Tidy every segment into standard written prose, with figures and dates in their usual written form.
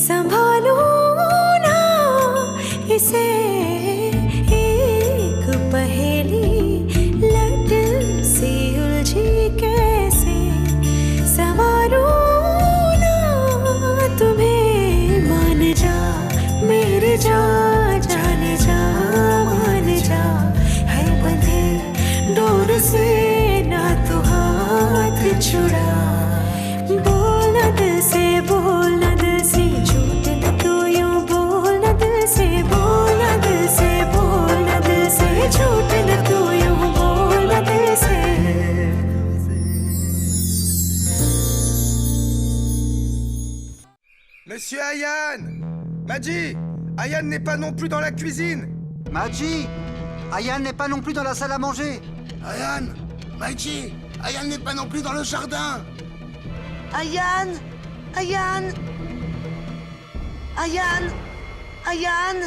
संभालूं ना इसे एक पहेली लट सी उलझी कैसे संवारूं ना तुम्हें मान जा मेरे जा जाने जा मान जा है बंधे डोर से ना तू हाथ छुड़ा बोल न दिल से बोल न दिल से झूठ न तू यूं बोल न दिल से बोल न दिल से बोल न दिल से झूठ न तू यूं बोल न दिल से Monsieur Ayan! Maji! Ayan n'est pas non plus dans la cuisine! Maji! Ayan n'est pas non plus dans la salle à manger. Ayan! Maji! Ayan n'est pas non plus dans le jardin! Ayan! Ayan! Ayan! Ayan!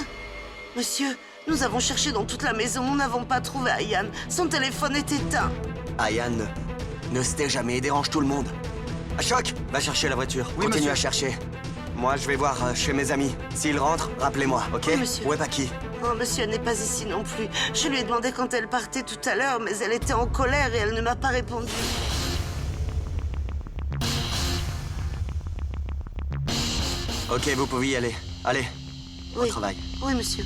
Monsieur, nous avons cherché dans toute la maison, nous n'avons pas trouvé Ayan. Son téléphone est éteint. Ayan ne se tait jamais et dérange tout le monde. Ashok, va chercher la voiture. Oui, Continue monsieur. à chercher. Moi, je vais voir chez mes amis. S'ils rentrent, rappelez-moi, ok? Oui, monsieur. Où est Paki? Oh, monsieur, elle n'est pas ici non plus. Je lui ai demandé quand elle partait tout à l'heure, mais elle était en colère et elle ne m'a pas répondu. Ok, vous pouvez y aller. Allez, au Oui. travail. Oui, monsieur.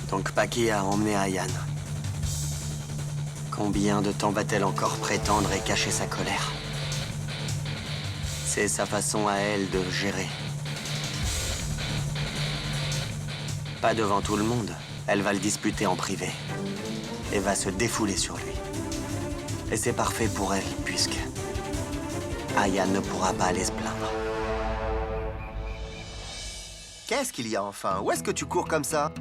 Donc Paki a emmené Ayan. Combien de temps va-t-elle encore prétendre et cacher sa colère? C'est sa façon à elle de gérer. Pas devant tout le monde. Elle va le disputer en privé. Et va se défouler sur lui. Et c'est parfait pour elle, puisque Ayan ne pourra pas aller se plaindre. Qu'est-ce qu'il y a enfin? Où est-ce que tu cours comme ça?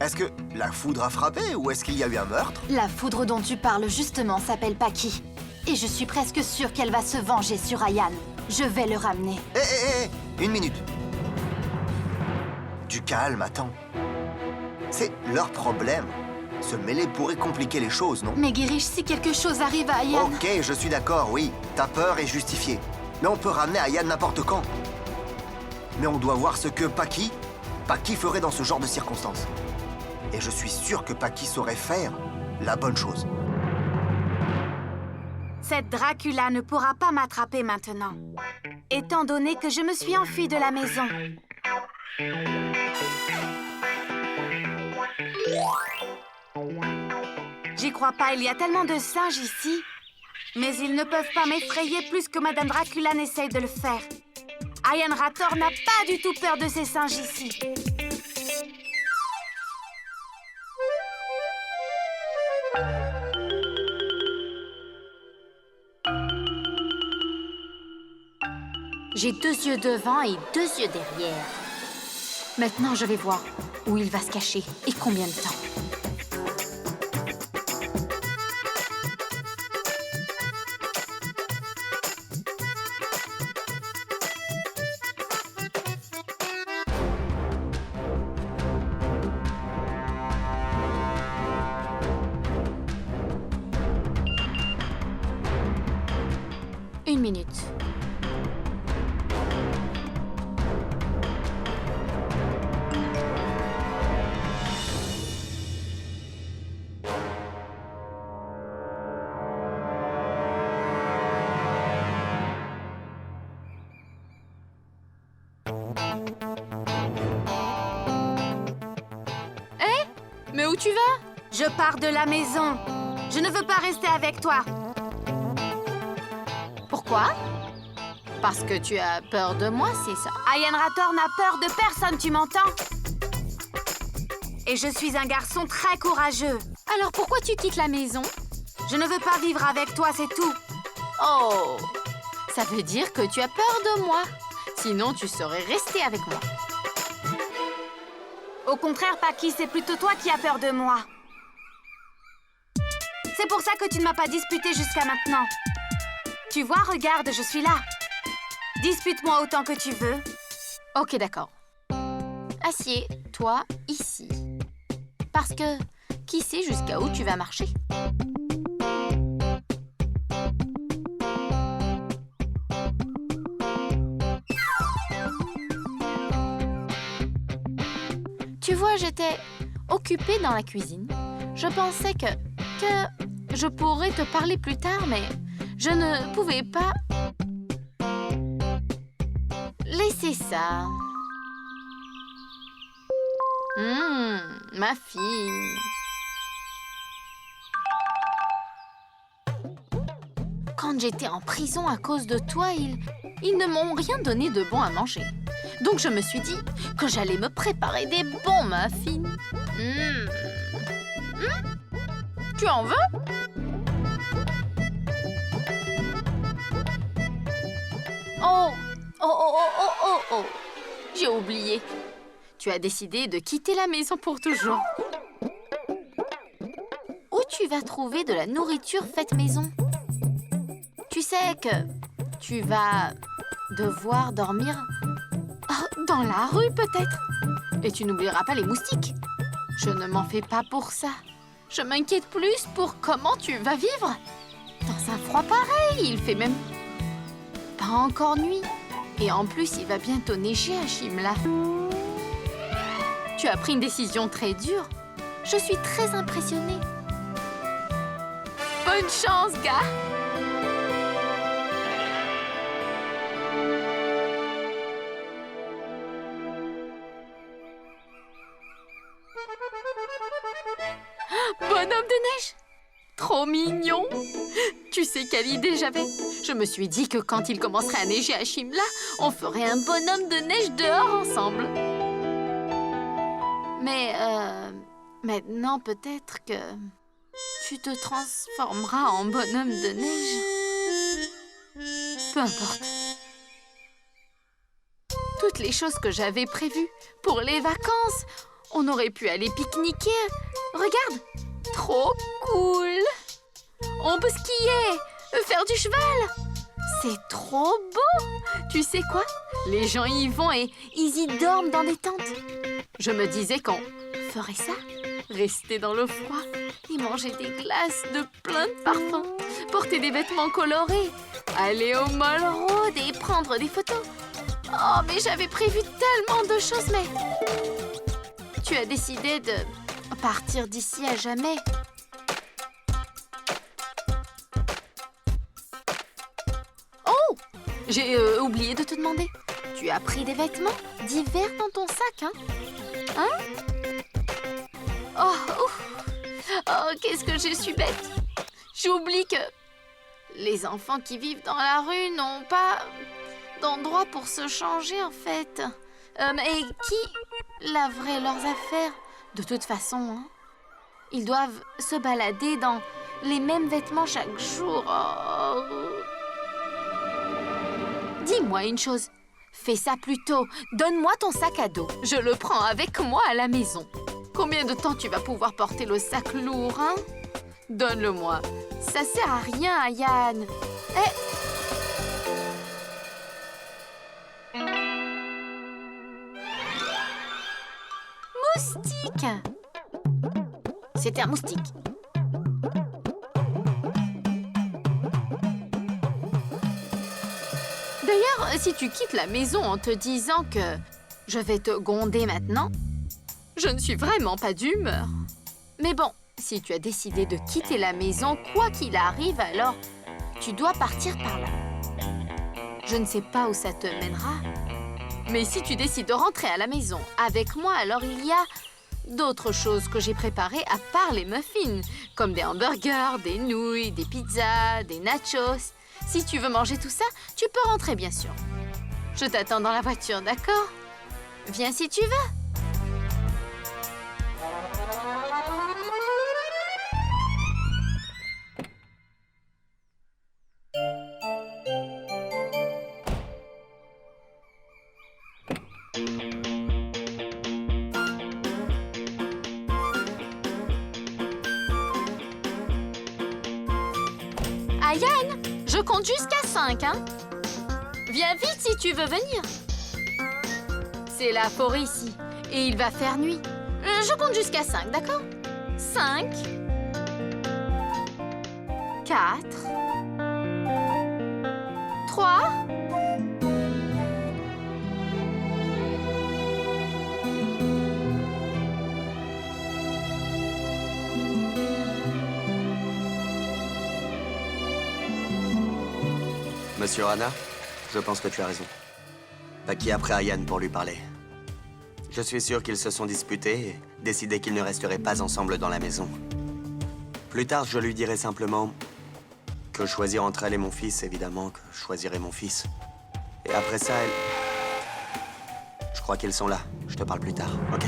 Est-ce que la foudre a frappé ou est-ce qu'il y a eu un meurtre? La foudre dont tu parles justement s'appelle Paki. Et je suis presque sûre qu'elle va se venger sur Ayan. Je vais le ramener. Une minute. Du calme, attends. C'est leur problème. Se mêler pourrait compliquer les choses, non? Mais Girish, si quelque chose arrive à Ayan... Ok, je suis d'accord, oui. Ta peur est justifiée. Mais on peut ramener Ayan n'importe quand. Mais on doit voir ce que Paki ferait dans ce genre de circonstances. Et je suis sûr que Paki saurait faire la bonne chose. Cette Dracula ne pourra pas m'attraper maintenant, étant donné que je me suis enfuie de la maison. J'y crois pas, il y a tellement de singes ici. Mais ils ne peuvent pas m'effrayer plus que Madame Dracula n'essaye de le faire. Ayan Rator n'a pas du tout peur de ces singes ici. J'ai 2 yeux devant et 2 yeux derrière. Maintenant, je vais voir où il va se cacher et combien de temps. Une minute. Mais où tu vas? Je pars de la maison. Je ne veux pas rester avec toi. Pourquoi? Parce que tu as peur de moi, c'est ça? Ayan Rator n'a peur de personne, tu m'entends? Et je suis un garçon très courageux. Alors pourquoi tu quittes la maison? Je ne veux pas vivre avec toi, c'est tout. Oh! Ça veut dire que tu as peur de moi. Sinon, tu serais resté avec moi. Au contraire, Paki, c'est plutôt toi qui as peur de moi. C'est pour ça que tu ne m'as pas disputé jusqu'à maintenant. Tu vois, regarde, je suis là. Dispute-moi autant que tu veux. Ok, d'accord. Assieds-toi ici. Parce que, qui sait jusqu'à où tu vas marcher? j'étais occupée dans la cuisine. Je pensais que je pourrais te parler plus tard, mais je ne pouvais pas laisser ça. Ma fille. Quand j'étais en prison à cause de toi, ils ne m'ont rien donné de bon à manger. Donc je me suis dit que j'allais me préparer des bons muffins. Tu en veux? Oh. J'ai oublié. Tu as décidé de quitter la maison pour toujours. Où tu vas trouver de la nourriture faite maison? Tu sais que tu vas devoir dormir dans la rue peut-être. Et tu n'oublieras pas les moustiques. Je ne m'en fais pas pour ça. Je m'inquiète plus pour comment tu vas vivre. Dans un froid pareil, il fait même pas encore nuit. Et en plus, il va bientôt neiger à Shimla. Tu as pris une décision très dure. Je suis très impressionnée. Bonne chance, gars! Bonhomme de neige! Trop mignon! Tu sais quelle idée j'avais? Je me suis dit que quand il commencerait à neiger à Shimla, on ferait un bonhomme de neige dehors ensemble. Mais maintenant, peut-être que tu te transformeras en bonhomme de neige. Peu importe. Toutes les choses que j'avais prévues pour les vacances, on aurait pu aller pique-niquer. Regarde! Trop cool! On peut skier, faire du cheval. C'est trop beau! Tu sais quoi? Les gens y vont et ils y dorment dans des tentes. Je me disais qu'on ferait ça. Rester dans le froid et manger des glaces de plein de parfums. Porter des vêtements colorés. Aller au Mall Road et prendre des photos. Oh, mais j'avais prévu tellement de choses, mais... Tu as décidé de partir d'ici à jamais. Oh! J'ai oublié de te demander. Tu as pris des vêtements d'hiver dans ton sac, hein? Oh, qu'est-ce que je suis bête. J'oublie que les enfants qui vivent dans la rue n'ont pas d'endroit pour se changer, en fait. Et qui laverait leurs affaires? De toute façon, hein? Ils doivent se balader dans les mêmes vêtements chaque jour. Oh. Dis-moi une chose. Fais ça plus tôt. Donne-moi ton sac à dos. Je le prends avec moi à la maison. Combien de temps tu vas pouvoir porter le sac lourd, hein? Donne-le-moi. Ça sert à rien, Ayan. Moustique! C'était un moustique. D'ailleurs, si tu quittes la maison en te disant que je vais te gronder maintenant, je ne suis vraiment pas d'humeur. Mais bon, si tu as décidé de quitter la maison, quoi qu'il arrive, alors tu dois partir par là. Je ne sais pas où ça te mènera, mais si tu décides de rentrer à la maison avec moi, alors il y a d'autres choses que j'ai préparées à part les muffins, comme des hamburgers, des nouilles, des pizzas, des nachos. Si tu veux manger tout ça, tu peux rentrer, bien sûr. Je t'attends dans la voiture, d'accord? Viens si tu veux. Ayan, je compte jusqu'à 5, hein? Viens vite si tu veux venir. C'est la forêt ici, et il va faire nuit. Je compte jusqu'à 5, d'accord? 5, 4, 3, 2, Monsieur Rana, je pense que tu as raison. Paki a pris Ayan pour lui parler. Je suis sûr qu'ils se sont disputés et décidé qu'ils ne resteraient pas ensemble dans la maison. Plus tard, je lui dirai simplement que choisir entre elle et mon fils, évidemment, que je choisirai mon fils. Et après ça, elle... Je crois qu'ils sont là. Je te parle plus tard, ok?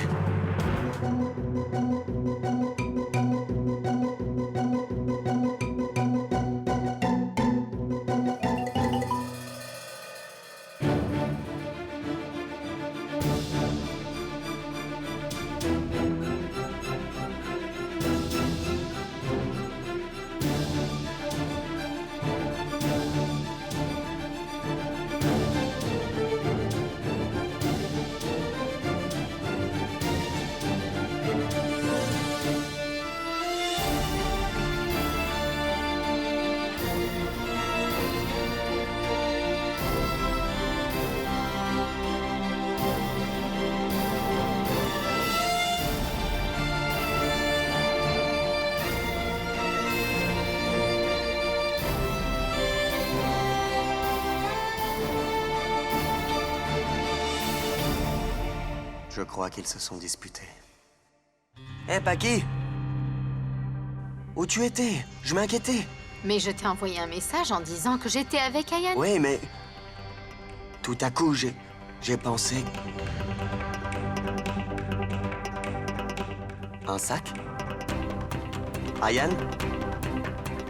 Je crois qu'ils se sont disputés. Hé, Paki! Où tu étais? Je m'inquiétais. Mais je t'ai envoyé un message en disant que j'étais avec Ayan. Oui, mais... Tout à coup, j'ai pensé... Un sac? Ayan?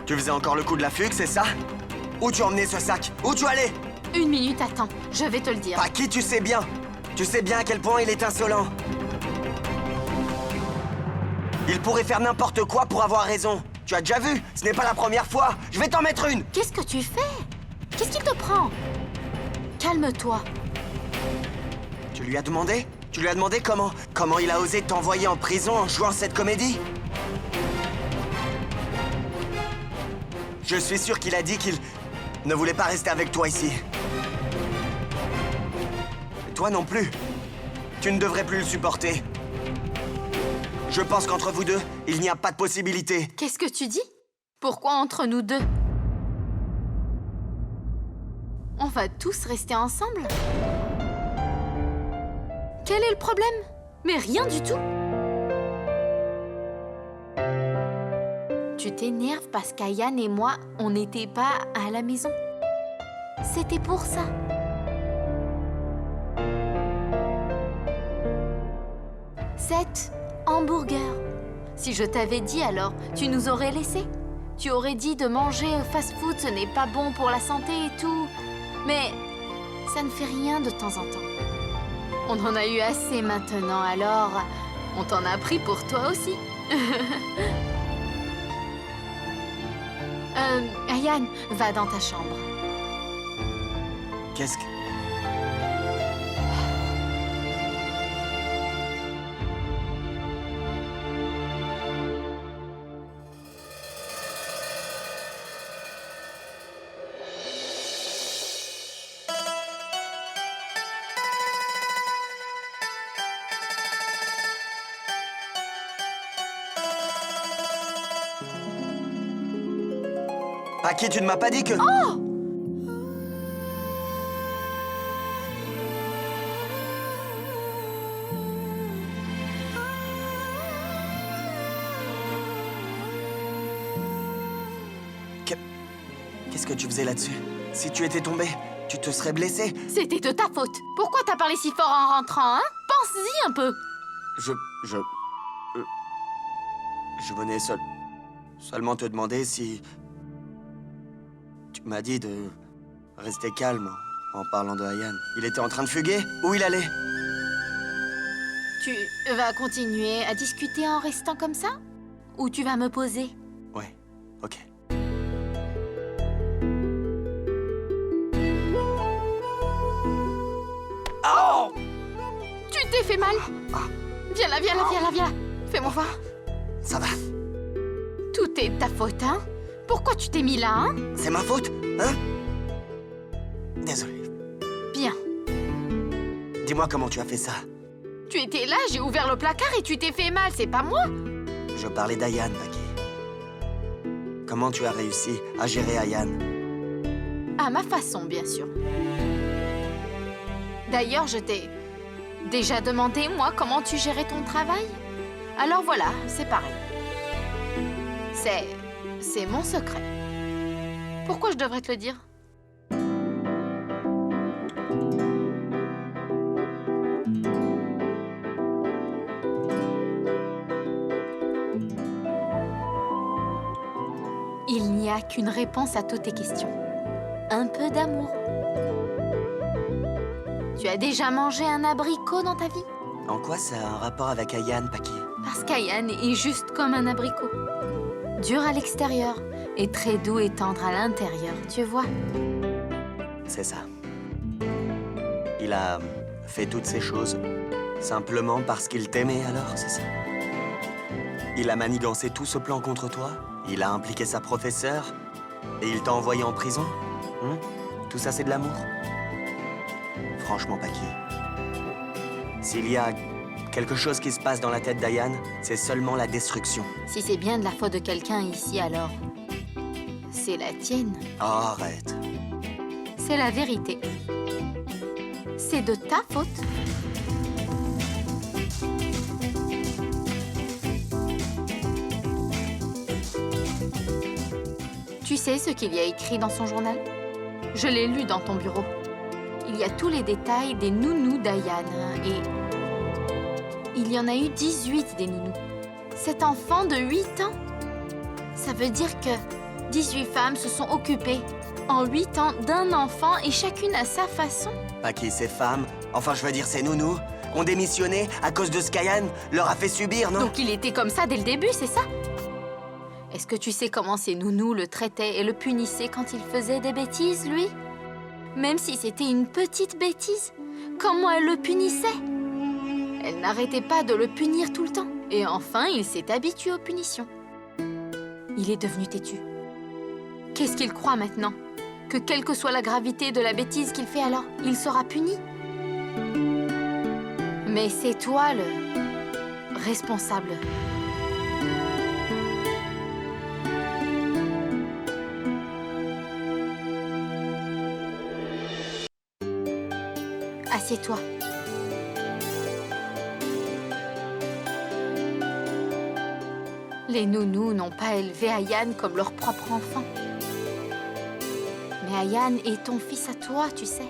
Tu faisais encore le coup de la fugue, c'est ça? Où tu emmenais ce sac? Où tu allais? 1 minute, attends, je vais te le dire. Paki, tu sais bien. Tu sais bien à quel point il est insolent. Il pourrait faire n'importe quoi pour avoir raison. Tu as déjà vu? Ce n'est pas la première fois. Je vais t'en mettre une. Qu'est-ce que tu fais? Qu'est-ce qui te prend? Calme-toi. Tu lui as demandé? Tu lui as demandé comment il a osé t'envoyer en prison en jouant cette comédie? Je suis sûr qu'il a dit qu'il ne voulait pas rester avec toi ici. Et toi non plus. Tu ne devrais plus le supporter. Je pense qu'entre vous deux, il n'y a pas de possibilité. Qu'est-ce que tu dis? Pourquoi entre nous deux? On va tous rester ensemble? Quel est le problème? Mais rien du tout. Tu t'énerves parce qu'Ayan et moi, on n'était pas à la maison. C'était pour ça. Sept hamburgers. Si je t'avais dit alors, tu nous aurais laissé. Tu aurais dit de manger fast-food, ce n'est pas bon pour la santé et tout. Mais ça ne fait rien de temps en temps. On en a eu assez maintenant, alors on t'en a pris pour toi aussi. Ayan, va dans ta chambre. Qu'est-ce que... Paki, tu ne m'as pas dit que... Oh! Qu'est-ce que tu faisais là-dessus? Si tu étais tombé, tu te serais blessé. C'était de ta faute. Pourquoi t'as parlé si fort en rentrant, hein? Pense-y un peu. Je venais seulement te demander si... Tu m'as dit de rester calme en parlant de Ayan. Il était en train de fuguer? Où il allait? Tu vas continuer à discuter en restant comme ça? Ou tu vas me poser? Ouais, ok. Oh! Tu t'es fait mal? Viens là, viens là, viens là, viens là. Fais-moi voir. Ça va. Tout est de ta faute, hein? Pourquoi tu t'es mis là, hein? C'est ma faute, hein? Désolé. Bien. Dis-moi comment tu as fait ça. Tu étais là, j'ai ouvert le placard et tu t'es fait mal, c'est pas moi? Je parlais d'Ayan, Paki. Comment tu as réussi à gérer Ayan? À ma façon, bien sûr. D'ailleurs, je t'ai déjà demandé, moi, comment tu gérais ton travail. Alors voilà, c'est pareil. C'est mon secret. Pourquoi je devrais te le dire? Il n'y a qu'une réponse à toutes tes questions. Un peu d'amour. Tu as déjà mangé un abricot dans ta vie? En quoi ça a un rapport avec Ayan, Paki? Parce qu'Ayan est juste comme un abricot. Dur à l'extérieur et très doux et tendre à l'intérieur, tu vois? C'est ça. Il a fait toutes ces choses simplement parce qu'il t'aimait alors, c'est ça? Il a manigancé tout ce plan contre toi? Il a impliqué sa professeure? Et il t'a envoyé en prison? Tout ça, c'est de l'amour? Franchement, Paki, s'il y a quelque chose qui se passe dans la tête d'Ayan, c'est seulement la destruction. Si c'est bien de la faute de quelqu'un ici, alors c'est la tienne. Oh, arrête. C'est la vérité. C'est de ta faute. Tu sais ce qu'il y a écrit dans son journal? Je l'ai lu dans ton bureau. Il y a tous les détails des nounous d'Ayan et il y en a eu 18 des nounous. Cet enfant de 8 ans, ça veut dire que 18 femmes se sont occupées en 8 ans d'un enfant et chacune à sa façon. Paki, ces femmes, enfin je veux dire ces nounous, ont démissionné à cause de ce qu'Ayan leur a fait subir, non? Donc il était comme ça dès le début, c'est ça? Est-ce que tu sais comment ces nounous le traitaient et le punissaient quand il faisait des bêtises, lui? Même si c'était une petite bêtise, comment elle le punissait? Elle n'arrêtait pas de le punir tout le temps. Et enfin, il s'est habitué aux punitions. Il est devenu têtu. Qu'est-ce qu'il croit maintenant? Que quelle que soit la gravité de la bêtise qu'il fait alors, il sera puni? Mais c'est toi le responsable. Assieds-toi. Les nounous n'ont pas élevé Ayan comme leur propre enfant. Mais Ayan est ton fils à toi, tu sais.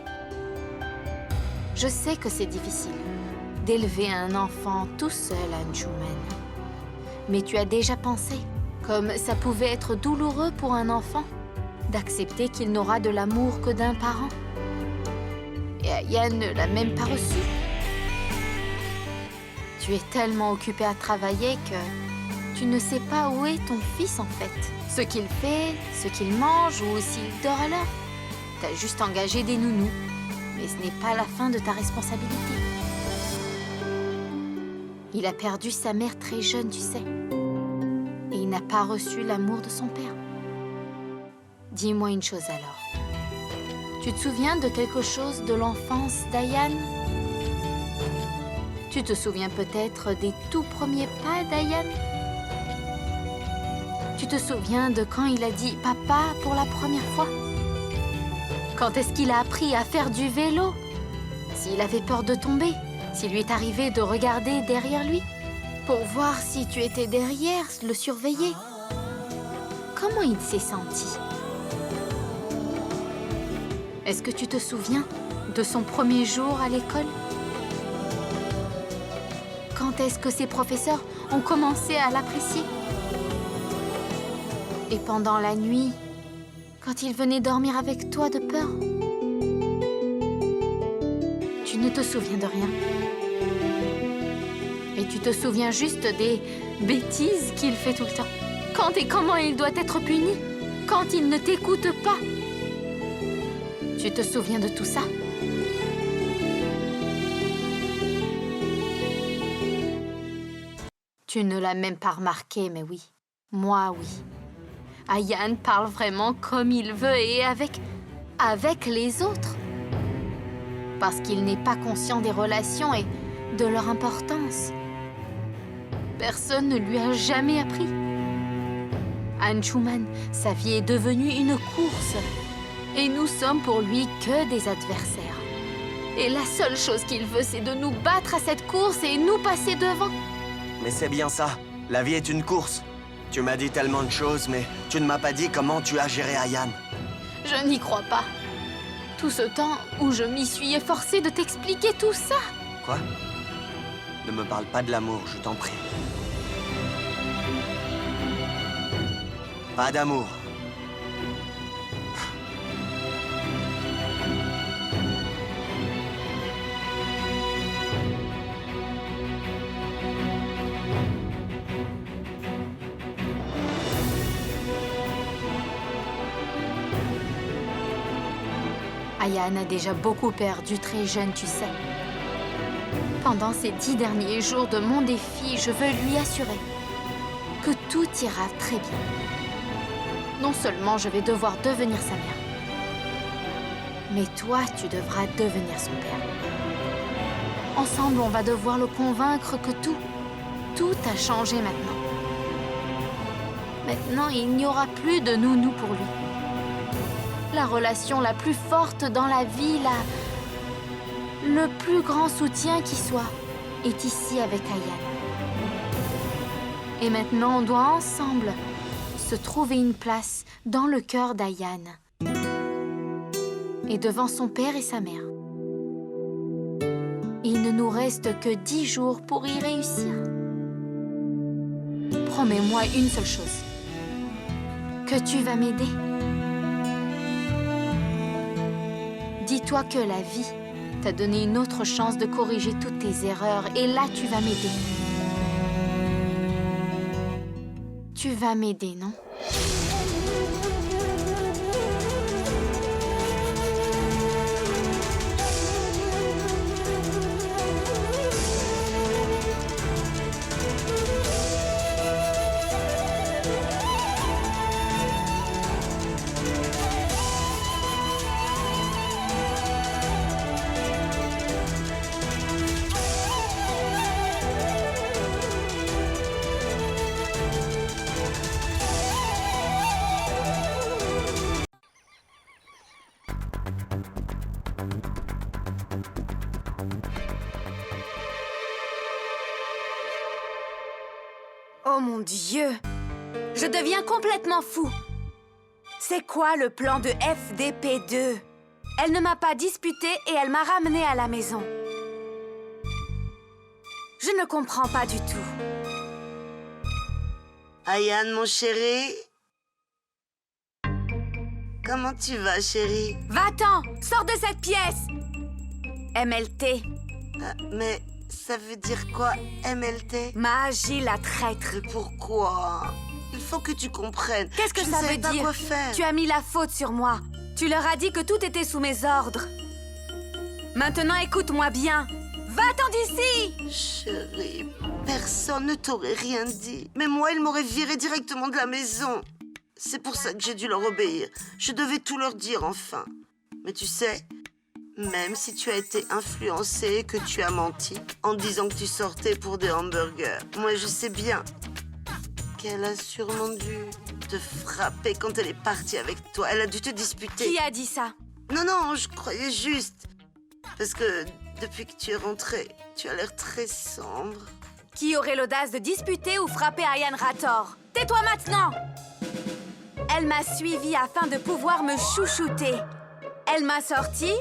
Je sais que c'est difficile d'élever un enfant tout seul, Anshuman. Mais tu as déjà pensé comme ça pouvait être douloureux pour un enfant d'accepter qu'il n'aura de l'amour que d'un parent. Et Ayan ne l'a même pas reçu. Tu es tellement occupée à travailler que tu ne sais pas où est ton fils en fait. Ce qu'il fait, ce qu'il mange ou s'il dort à l'heure. T'as juste engagé des nounous. Mais ce n'est pas la fin de ta responsabilité. Il a perdu sa mère très jeune, tu sais. Et il n'a pas reçu l'amour de son père. Dis-moi une chose alors. Tu te souviens de quelque chose de l'enfance d'Ayan? Tu te souviens peut-être des tout premiers pas d'Ayan? Tu te souviens de quand il a dit « papa » pour la première fois? Quand est-ce qu'il a appris à faire du vélo? S'il avait peur de tomber? S'il lui est arrivé de regarder derrière lui? Pour voir si tu étais derrière, le surveiller? Comment il s'est senti? Est-ce que tu te souviens de son premier jour à l'école? Quand est-ce que ses professeurs ont commencé à l'apprécier? Et pendant la nuit, quand il venait dormir avec toi de peur? Tu ne te souviens de rien. Et tu te souviens juste des bêtises qu'il fait tout le temps. Quand et comment il doit être puni? Quand il ne t'écoute pas? Tu te souviens de tout ça? Tu ne l'as même pas remarqué, mais oui. Moi, oui. Ayan parle vraiment comme il veut et avec les autres. Parce qu'il n'est pas conscient des relations et de leur importance. Personne ne lui a jamais appris. Anshuman, sa vie est devenue une course. Et nous sommes pour lui que des adversaires. Et la seule chose qu'il veut, c'est de nous battre à cette course et nous passer devant. Mais c'est bien ça. La vie est une course. Tu m'as dit tellement de choses, mais tu ne m'as pas dit comment tu as géré Ayan. Je n'y crois pas. Tout ce temps où je m'y suis efforcée de t'expliquer tout ça. Quoi? Ne me parle pas de l'amour, je t'en prie. Pas d'amour. Ayan a déjà beaucoup perdu très jeune, tu sais. Pendant ces 10 derniers jours de mon défi, je veux lui assurer que tout ira très bien. Non seulement je vais devoir devenir sa mère, mais toi, tu devras devenir son père. Ensemble, on va devoir le convaincre que tout a changé maintenant. Maintenant, il n'y aura plus de nounou pour lui. La relation la plus forte dans la vie, le plus grand soutien qui soit, est ici avec Ayan. Et maintenant, on doit ensemble se trouver une place dans le cœur d'Ayan et devant son père et sa mère. Il ne nous reste que 10 jours pour y réussir. Promets-moi une seule chose, que tu vas m'aider. Dis-toi que la vie t'a donné une autre chance de corriger toutes tes erreurs, et là, tu vas m'aider. Tu vas m'aider, non? Oh mon Dieu! Je deviens complètement fou! C'est quoi le plan de FDP2? Elle ne m'a pas disputé et elle m'a ramenée à la maison. Je ne comprends pas du tout. Ayan, mon chéri? Comment tu vas, chéri? Va-t'en! Sors de cette pièce! MLT. Mais ça veut dire quoi, MLT? Magie la traître. Mais pourquoi? Il faut que tu comprennes. Qu'est-ce que Je ça ne savais veut pas dire? quoi faire. Tu as mis la faute sur moi. Tu leur as dit que tout était sous mes ordres. Maintenant, écoute-moi bien. Va-t'en d'ici! Chérie, personne ne t'aurait rien dit. Mais moi, ils m'auraient viré directement de la maison. C'est pour ça que j'ai dû leur obéir. Je devais tout leur dire, enfin. Mais tu sais, même si tu as été influencée et que tu as menti en disant que tu sortais pour des hamburgers, moi, je sais bien qu'elle a sûrement dû te frapper quand elle est partie avec toi. Elle a dû te disputer. Qui a dit ça? Non, je croyais juste. Parce que depuis que tu es rentrée, tu as l'air très sombre. Qui aurait l'audace de disputer ou frapper Ayan Rator? Tais-toi maintenant! Elle m'a suivi afin de pouvoir me chouchouter. Elle m'a sorti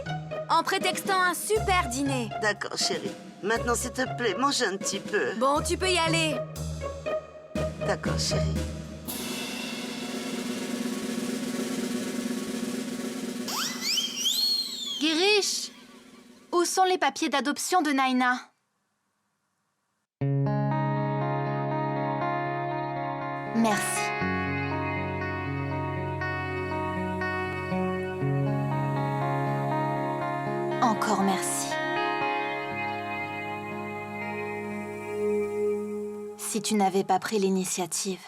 en prétextant un super dîner. D'accord, chérie. Maintenant, s'il te plaît, mange un petit peu. Bon, tu peux y aller. D'accord, chérie. Girish, où sont les papiers d'adoption de Naina? Merci. Encore merci. Si tu n'avais pas pris l'initiative,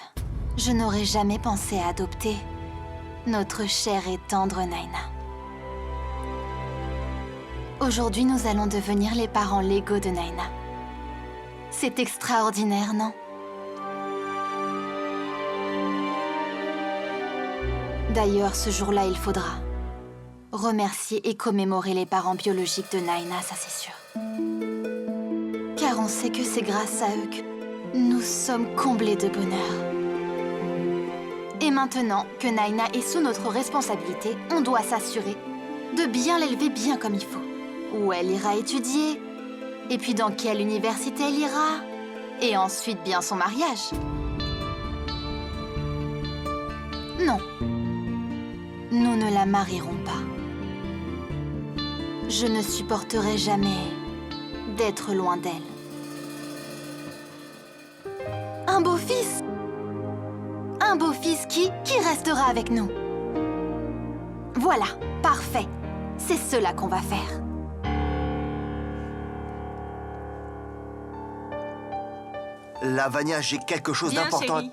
je n'aurais jamais pensé à adopter notre chère et tendre Naina. Aujourd'hui, nous allons devenir les parents légaux de Naina. C'est extraordinaire, non? D'ailleurs, ce jour-là, il faudra Remercier et commémorer les parents biologiques de Naina, ça c'est sûr. Car on sait que c'est grâce à eux que nous sommes comblés de bonheur. Et maintenant que Naina est sous notre responsabilité, on doit s'assurer de bien l'élever bien comme il faut. Où elle ira étudier, et puis dans quelle université elle ira, et ensuite bien son mariage. Non, nous ne la marierons pas. Je ne supporterai jamais d'être loin d'elle. Un beau-fils! Un beau-fils qui restera avec nous. Voilà, parfait. C'est cela qu'on va faire. Lavanya, j'ai quelque chose Viens, d'important. chérie.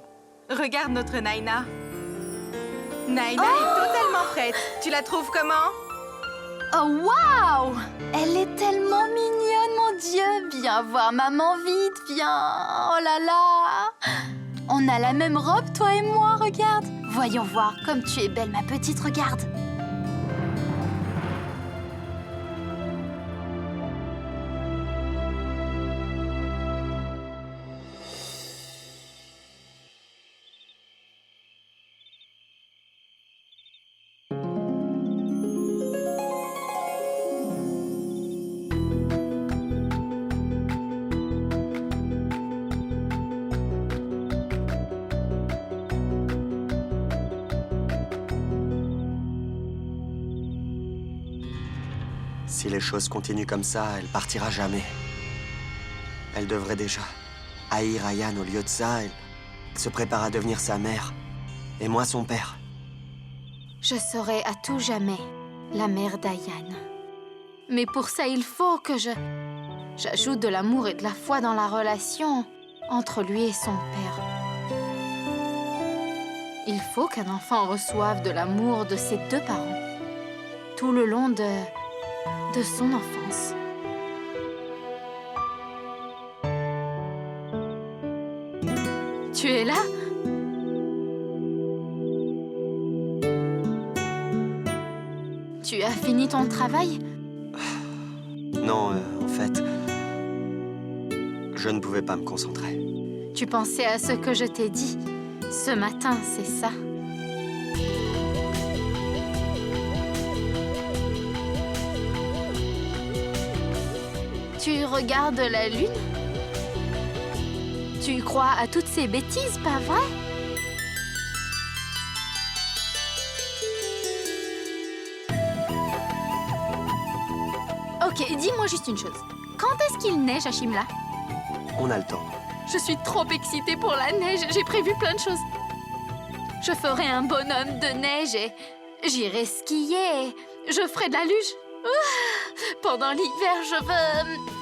Regarde notre Naina. Naina est totalement prête. Tu la trouves comment? Oh, waouh! Elle est tellement mignonne, mon Dieu! Viens voir maman vite, viens! Oh là là! On a la même robe, toi et moi, regarde! Voyons voir, comme tu es belle, ma petite, regarde! Si les choses continuent comme ça, elle partira jamais. Elle devrait déjà haïr Ayan au lieu de ça. Elle se prépare à devenir sa mère. Et moi, son père. Je serai à tout jamais la mère d'Ayan. Mais pour ça, il faut que j'ajoute de l'amour et de la foi dans la relation entre lui et son père. Il faut qu'un enfant reçoive de l'amour de ses deux parents tout le long de son enfance. Tu es là? Tu as fini ton travail? Non, en fait, je ne pouvais pas me concentrer. Tu pensais à ce que je t'ai dit ce matin, c'est ça? Tu regardes la lune? Tu crois à toutes ces bêtises, pas vrai? Ok, dis-moi juste une chose. Quand est-ce qu'il neige à Shimla? On a le temps. Je suis trop excitée pour la neige. J'ai prévu plein de choses. Je ferai un bonhomme de neige et j'irai skier. Je ferai de la luge. Pendant l'hiver,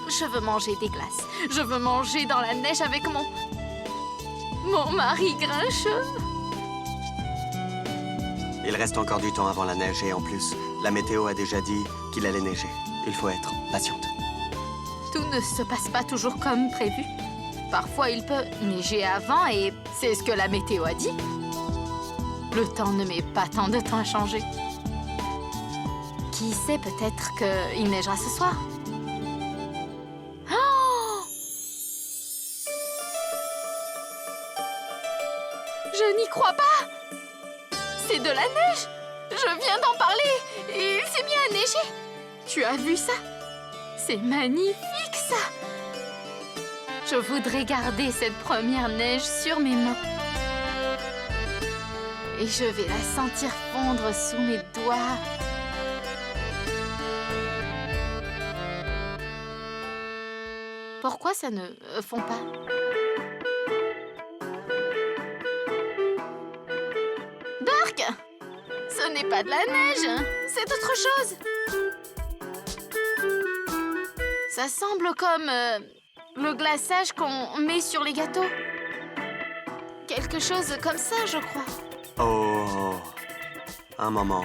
je veux manger des glaces. Je veux manger dans la neige avec mon mari grincheux. Il reste encore du temps avant la neige et en plus, la météo a déjà dit qu'il allait neiger. Il faut être patiente. Tout ne se passe pas toujours comme prévu. Parfois, il peut neiger avant et c'est ce que la météo a dit. Le temps ne met pas tant de temps à changer. Qui sait, peut-être qu'il neigera ce soir. Oh! Je n'y crois pas! C'est de la neige! Je viens d'en parler! Et il s'est mis à neiger! Tu as vu ça? C'est magnifique, ça! Je voudrais garder cette première neige sur mes mains. Et je vais la sentir fondre sous mes doigts. Pourquoi ça ne fond pas? Burk! Ce n'est pas de la neige, c'est autre chose. Ça semble comme le glaçage qu'on met sur les gâteaux. Quelque chose comme ça, je crois. Oh, un moment.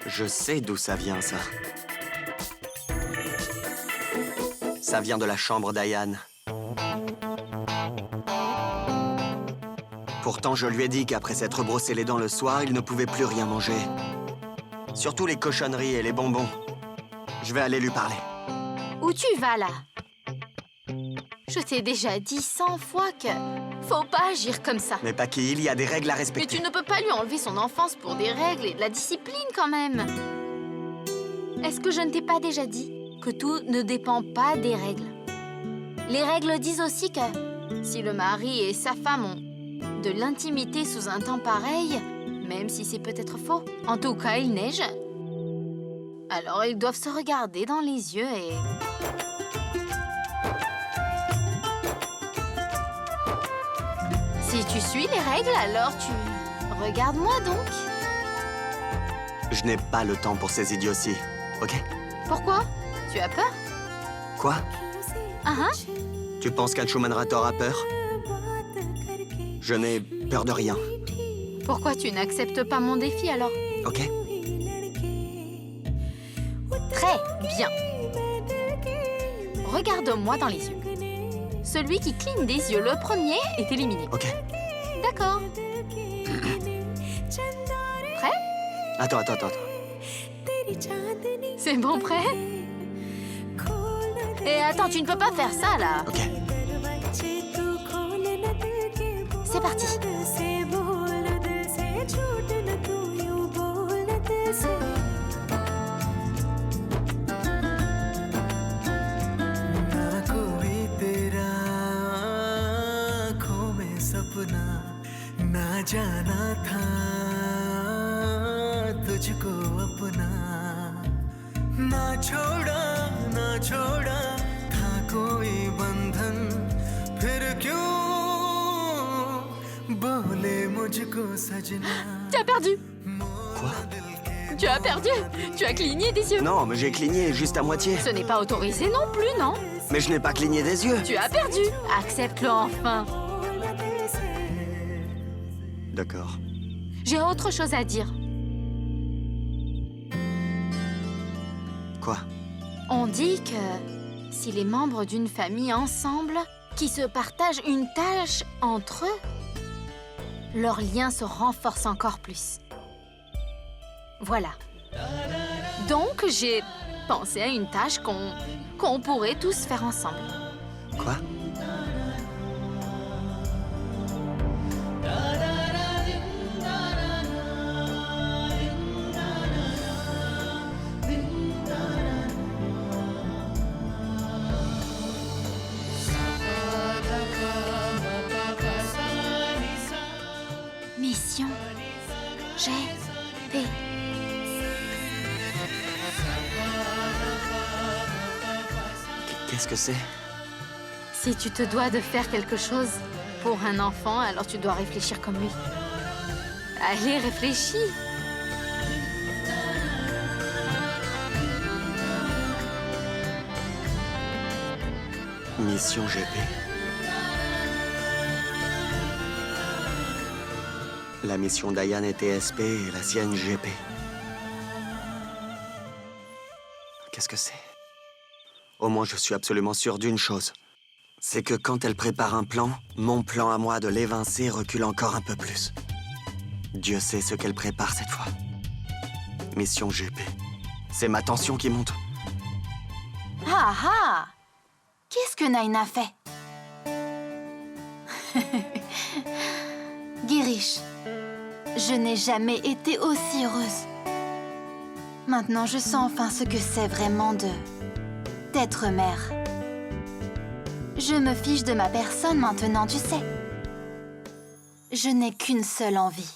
Je sais d'où ça vient, ça. Ça vient de la chambre d'Ayan. Pourtant, je lui ai dit qu'après s'être brossé les dents le soir, il ne pouvait plus rien manger. Surtout les cochonneries et les bonbons. Je vais aller lui parler. Où tu vas, là? Je t'ai déjà dit 100 fois que... Faut pas agir comme ça. Mais Paki, il y a des règles à Mais respecter. tu ne peux pas lui enlever son enfance pour des règles et de la discipline, quand même. Est-ce que je ne t'ai pas déjà dit que tout ne dépend pas des règles? Les règles disent aussi que si le mari et sa femme ont de l'intimité sous un temps pareil, même si c'est peut-être faux, en tout cas, il neige, alors ils doivent se regarder dans les yeux et... Si tu suis les règles, alors tu... Regarde-moi donc. Je n'ai pas le temps pour ces idioties, ok? Pourquoi? Tu as peur? Quoi? Ah hein? Tu penses qu'Anshuman Rator a peur? Je n'ai peur de rien, Pourquoi tu n'acceptes pas mon défi alors? ok? Très bien. Regarde-moi dans les yeux. Celui qui cligne des yeux le premier est éliminé. Ok. D'accord. Prêt? Attends. C'est bon, prêt? Et attends, tu ne peux pas faire ça, là. Ok. C'est parti. ना जाना था तुझको अपना ना छोड़ा था कोई बंधन फिर क्यों बोले मुझको सजना Tu as perdu. Quoi? Tu as perdu. Tu as cligné des yeux. Non, mais j'ai cligné juste à moitié. Ce n'est pas autorisé non plus, non? Mais je n'ai pas cligné des yeux. Tu as perdu. Accepte-le enfin. D'accord. J'ai autre chose à dire. Quoi? On dit que si les membres d'une famille ensemble, qui se partagent une tâche entre eux, leur lien se renforce encore plus. Voilà. Donc, j'ai pensé à une tâche qu'on pourrait tous faire ensemble. Quoi? Mission GP. Qu'est-ce que c'est? Si tu te dois de faire quelque chose pour un enfant, alors tu dois réfléchir comme lui. Allez, réfléchis. Mission GP. La mission d'Ayan était SP et la sienne GP. Qu'est-ce que c'est? Au moins, je suis absolument sûr d'une chose. C'est que quand elle prépare un plan, mon plan à moi de l'évincer recule encore un peu plus. Dieu sait ce qu'elle prépare cette fois. Mission GP. C'est ma tension qui monte. Ah ah! Qu'est-ce que Naina fait? Girish, je n'ai jamais été aussi heureuse. Maintenant, je sens enfin ce que c'est vraiment d'être mère. Je me fiche de ma personne maintenant, tu sais. Je n'ai qu'une seule envie.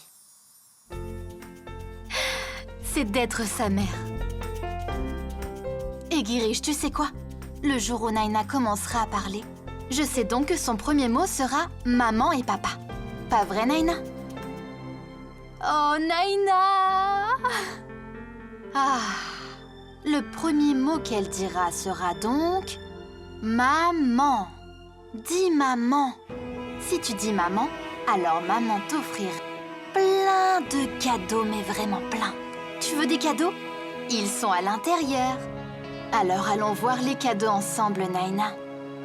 C'est d'être sa mère. Et Girish, tu sais quoi? Le jour où Naina commencera à parler, je sais donc que son premier mot sera « maman et papa ». Pas vrai, Naina? Oh, Naina! Ah, le premier mot qu'elle dira sera donc « maman ». Dis maman. Si tu dis maman, alors maman t'offrira plein de cadeaux, mais vraiment plein. Tu veux des cadeaux? Ils sont à l'intérieur. Alors allons voir les cadeaux ensemble, Naina.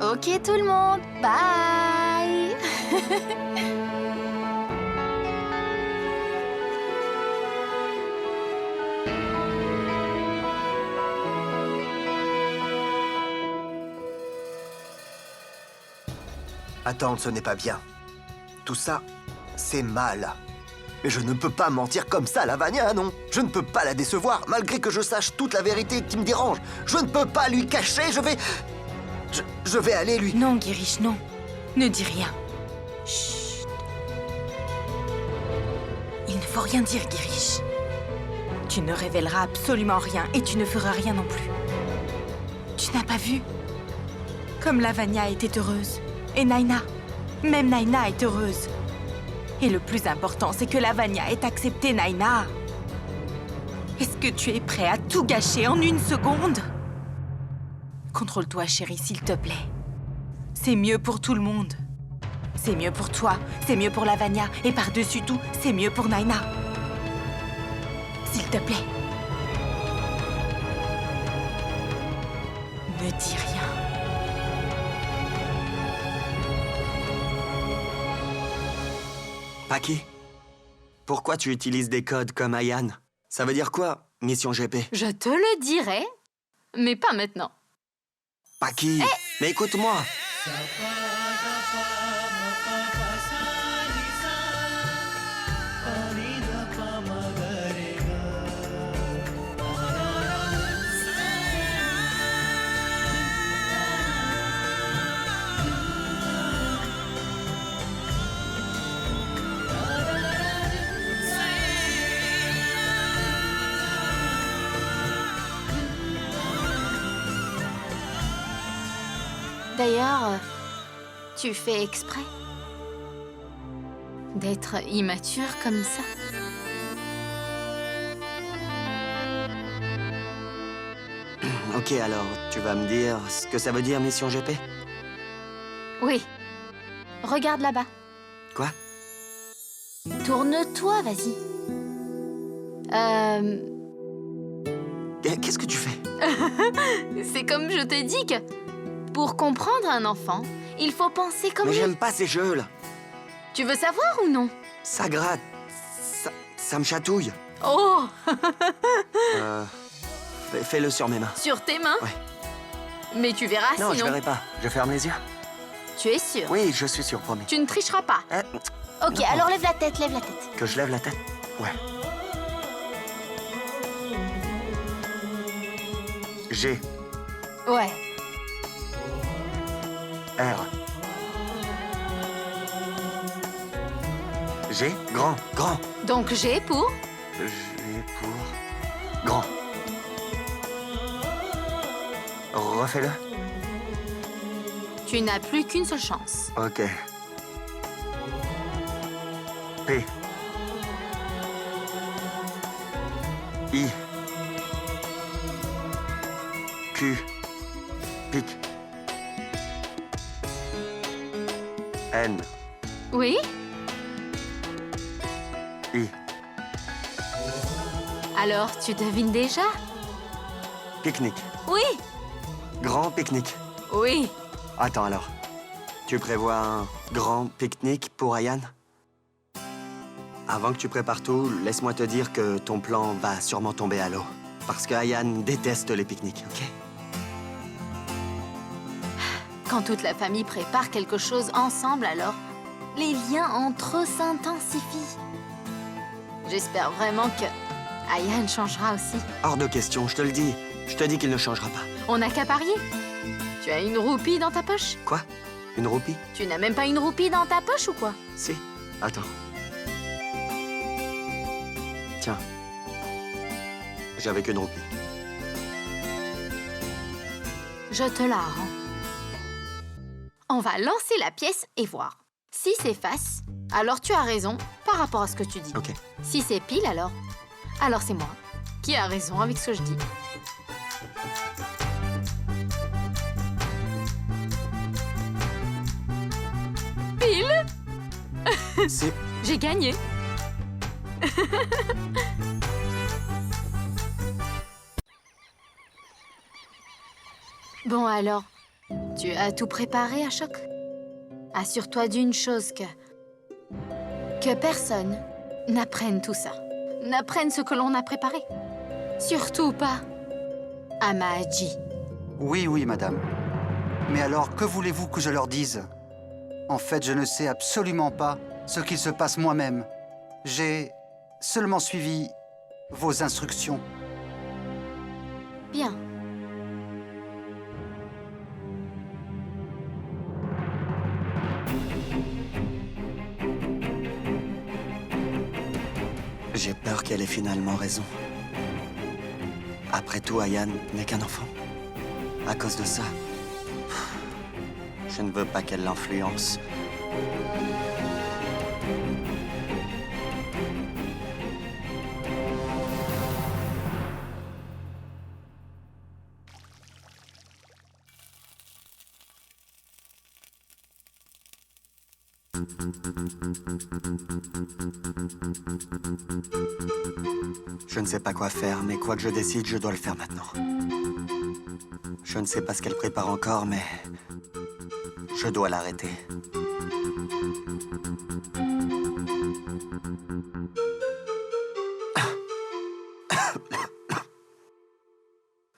Ok tout le monde, bye. Attendre, ce n'est pas bien. Tout ça, c'est mal. Mais je ne peux pas mentir comme ça à Lavagna, non. Je ne peux pas la décevoir, malgré que je sache toute la vérité qui me dérange. Je ne peux pas lui cacher, je vais aller lui... Non, Girish, non. Ne dis rien. Chut. Il ne faut rien dire, Girish. Tu ne révéleras absolument rien et tu ne feras rien non plus. Tu n'as pas vu? Comme Lavagna était heureuse. Et Naina. Même Naina est heureuse. Et le plus important, c'est que Lavagna ait accepté Naina. Est-ce que tu es prêt à tout gâcher en une seconde? Contrôle-toi, chérie, s'il te plaît. C'est mieux pour tout le monde. C'est mieux pour toi, c'est mieux pour Lavagna, et par-dessus tout, c'est mieux pour Naina. S'il te plaît. Ne dis rien. Paki, pourquoi tu utilises des codes comme Ayan? Ça veut dire quoi, Mission GP? Je te le dirai, mais pas maintenant. Paki, mais écoute-moi. D'ailleurs, tu fais exprès d'être immature comme ça? Ok, alors, tu vas me dire ce que ça veut dire, Mission GP? Oui. Regarde là-bas. Quoi? Tourne-toi, vas-y. Qu'est-ce que tu fais? C'est comme je t'ai dit que pour comprendre un enfant, il faut penser comme Mais lui. j'aime pas ces jeux-là. Tu veux savoir ou non? Ça gratte. Ça me chatouille. Oh! Fais-le sur mes mains. Sur tes mains? Ouais. Mais tu verras Non, je sinon. verrai pas. Je ferme les yeux. Tu es sûr? Oui, je suis sûr, promis. Tu ne tricheras pas. Ok, Non. alors lève la tête, lève la tête. Que je lève la tête? Ouais. G, Ouais. R. G, grand, grand. Donc G pour? G pour... grand. Refais-le. Tu n'as plus qu'une seule chance. Ok. P. I. Q. Pic. N. Oui? I. Alors, tu devines déjà? Pique-nique. Oui! Grand pique-nique. Oui. Attends alors. Tu prévois un grand pique-nique pour Ayan? Avant que tu prépares tout, laisse-moi te dire que ton plan va sûrement tomber à l'eau. Parce que Ayan déteste les pique-niques, ok? Quand toute la famille prépare quelque chose ensemble, alors, les liens entre eux s'intensifient. J'espère vraiment que Ayan changera aussi. Hors de question, je te le dis. Je te dis qu'il ne changera pas. On n'a qu'à parier. Tu as une roupie dans ta poche? Quoi? Une roupie? Tu n'as même pas une roupie dans ta poche ou quoi? Si. Attends. Tiens. J'avais qu'une roupie. Je te la rends. On va lancer la pièce et voir. Si c'est face, alors tu as raison par rapport à ce que tu dis. Ok. Si c'est pile, alors c'est moi qui a raison avec ce que je dis. Pile? C'est... J'ai gagné. Bon alors, tu as tout préparé à Choc? Assure-toi d'une chose que personne n'apprenne tout ça. N'apprenne ce que l'on a préparé. Surtout pas à Mahaji. Oui, oui, madame. Mais alors, que voulez-vous que je leur dise? En fait, je ne sais absolument pas ce qu'il se passe moi-même. J'ai seulement suivi vos instructions. Bien. J'ai peur qu'elle ait finalement raison. Après tout, Ayan n'est qu'un enfant. À cause de ça, je ne veux pas qu'elle l'influence. Je ne sais pas quoi faire, mais quoi que je décide, je dois le faire maintenant. Je ne sais pas ce qu'elle prépare encore, mais je dois l'arrêter.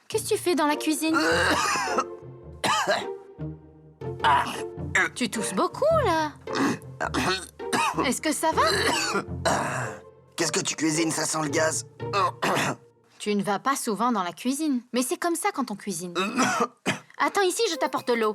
Qu'est-ce que tu fais dans la cuisine? Tu tousses beaucoup, là. Est-ce que ça va? Qu'est-ce que tu cuisines? Ça sent le gaz. Tu ne vas pas souvent dans la cuisine, mais c'est comme ça quand on cuisine. Attends, ici, je t'apporte de l'eau.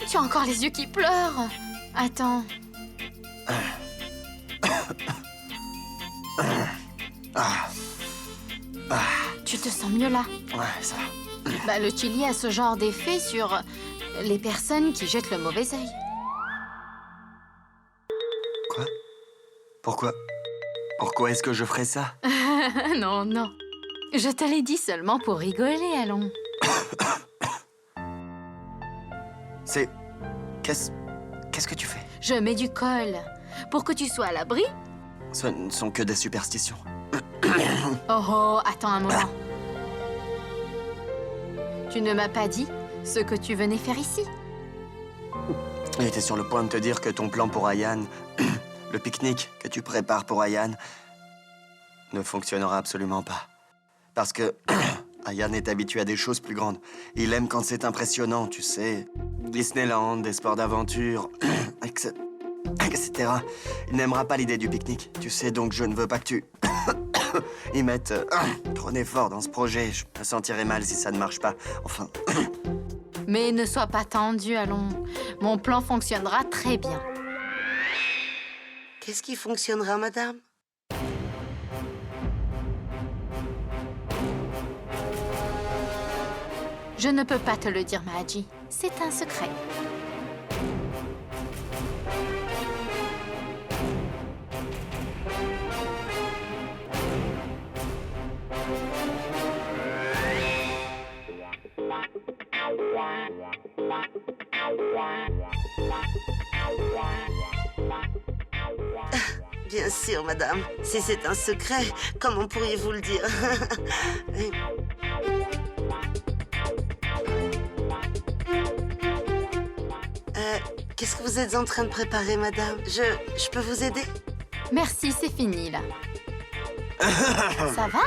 Tu as encore les yeux qui pleurent. Attends. Tu te sens mieux là? Ouais, ça va. Bah, le chili a ce genre d'effet sur les personnes qui jettent le mauvais œil. Quoi? Pourquoi est-ce que je ferais ça? Non, non. Je te l'ai dit seulement pour rigoler, allons. C'est... Qu'est-ce que tu fais? Je mets du col pour que tu sois à l'abri. Ce ne sont que des superstitions. Oh, attends un moment. Tu ne m'as pas dit ce que tu venais faire ici. J'étais sur le point de te dire que ton plan pour Ayan, le pique-nique que tu prépares pour Ayan, ne fonctionnera absolument pas. Parce que Ayan est habitué à des choses plus grandes. Il aime quand c'est impressionnant, tu sais. Disneyland, des sports d'aventure, etc. Il n'aimera pas l'idée du pique-nique. Tu sais, donc je ne veux pas que tu y mettes trop d'efforts dans ce projet. Je me sentirais mal si ça ne marche pas. Enfin... Mais ne sois pas tendu, allons. Mon plan fonctionnera très bien. Qu'est-ce qui fonctionnera, madame? Je ne peux pas te le dire, Mahaji. C'est un secret. Bien sûr, madame. Si c'est un secret, comment pourriez-vous le dire? Qu'est-ce que vous êtes en train de préparer, madame? Je peux vous aider? Merci, c'est fini, là. Ça va?